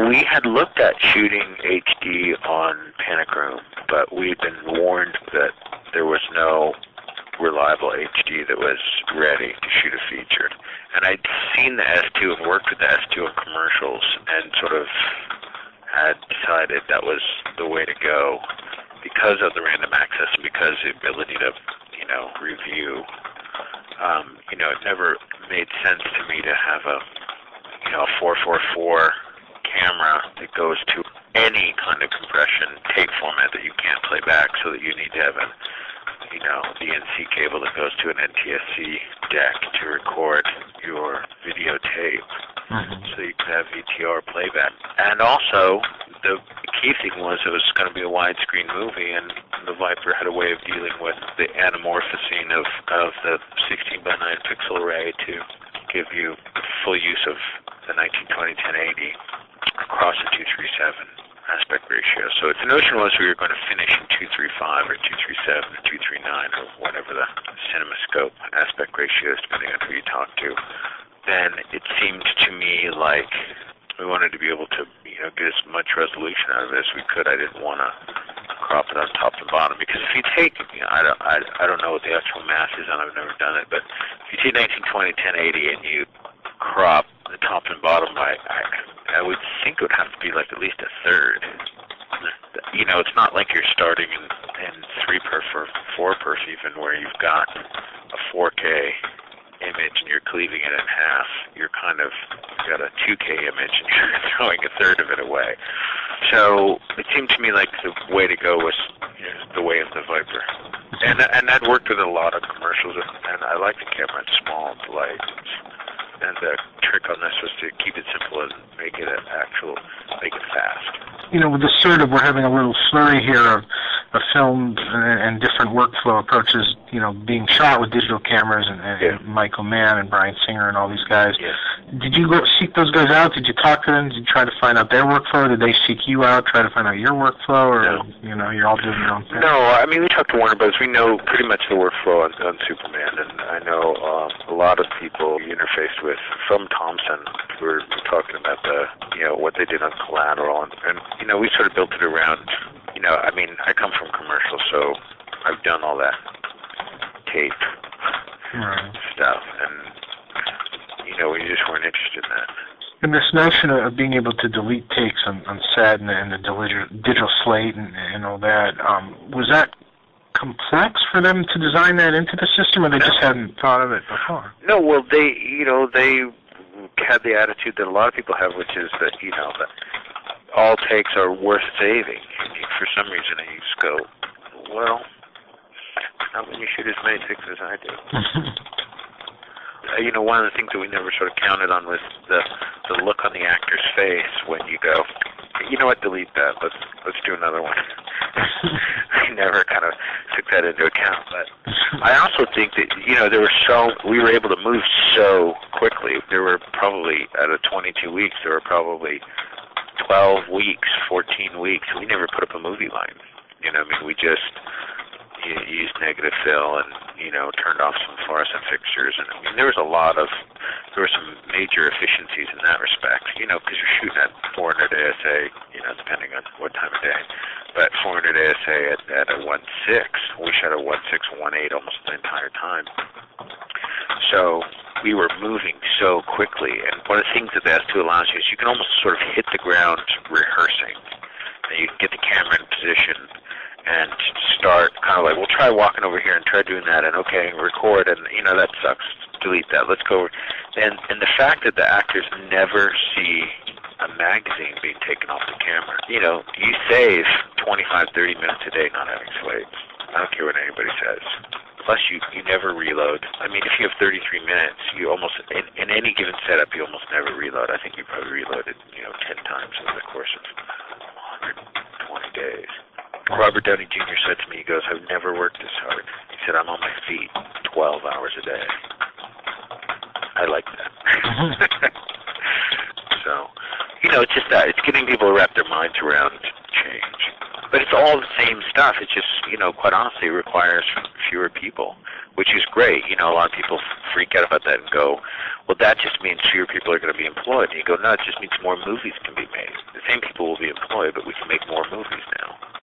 We had looked at shooting HD on Panic Room, but we'd been warned that there was no reliable HD that was ready to shoot a feature. And I'd seen the S2 and worked with the S2 in commercials and sort of had decided that was the way to go because of the random access and because the ability to, review. It never made sense to me to have a 444 camera that goes to any kind of compression tape format that you can't play back, so that you need to have the NC cable that goes to an NTSC deck to record your videotape, so you can have VTR playback. And also, the key thing was it was going to be a widescreen movie, and the Viper had a way of dealing with the anamorphosing of the 16 by 9 pixel array to give you full use of the 1920-1080 across a 237 aspect ratio. So if the notion was we were going to finish in 235 or 237 or 239 or whatever the CinemaScope aspect ratio is, depending on who you talk to, then it seemed to me like we wanted to be able to get as much resolution out of it as we could. I didn't want to crop it on top and bottom, because if you take, I don't know what the actual math is, and I've never done it, but if you take 1920 1080 and you crop the top and bottom by, I would think it would have to be like at least a third. It's not like you're starting in 3-perf or 4-perf even, where you've got a 4K image and you're cleaving it in half. You're got a 2K image and you're throwing a third of it away. So it seemed to me like the way to go was the way of the Viper. And I'd worked with a lot of commercials, and I like the camera. It's small and light. And the trick on this was to keep it simple and make it fast. With the sort of, we're having a little slurry here of films and different workflow approaches, being shot with digital cameras and Michael Mann and Brian Singer and all these guys. Yeah. Did you go seek those guys out? Did you talk to them? Did you try to find out their workflow? Did they seek you out, try to find out your workflow? Or, you're all doing your own thing? No, we talked to Warner Bros. We know pretty much the workflow on Superman, and I know a lot of people we interfaced with from Thompson. We were talking about what they did on Collateral, and we sort of built it around, I come from commercials, so I've done all that tape stuff, and we just weren't interested in that. And this notion of being able to delete takes on set and the digital slate and all that, was that complex for them to design that into the system, or they just hadn't thought of it before? No, well, they had the attitude that a lot of people have, which is that, that all takes are worth saving. And for some reason, you just go, well, not when you shoot as many takes as I do. One of the things that we never sort of counted on was the look on the actor's face when you go, delete that. Let's do another one. I never kind of took that into account. But I also think that we were able to move so quickly. There were probably, out of 22 weeks, there were probably 12 weeks, 14 weeks. We never put up a movie line. We just used negative fill and turned off some fluorescent fixtures, and there were some major efficiencies in that respect, because you're shooting at 400 ASA, depending on what time of day, but 400 ASA at a 1.6, we shot a 1.6, 1.8 almost the entire time. So we were moving so quickly, and one of the things that the S2 allows you is you can almost sort of hit the ground rehearsing. And you can get the camera in position and start kind of like, we'll try walking over here and try doing that, and okay, record, and that sucks, delete that, let's go. And the fact that the actors never see a magazine being taken off the camera, you save 25, 30 minutes a day not having slates. I don't care what anybody says. Plus, you never reload. If you have 33 minutes, you almost, in any given setup, you almost never reload. I think you probably reloaded, 10 times over the course of 120 days. Robert Downey Jr. said to me, he goes, I've never worked this hard. He said, I'm on my feet 12 hours a day. I like that. So, it's just that. It's getting people to wrap their minds around change. But it's all the same stuff. It's just, quite honestly, it requires fewer people. which is great. You know, a lot of people freak out about that and go, well, that just means fewer people are going to be employed. And you go, no, it just means more movies can be made. The same people will be employed, but we can make more movies now.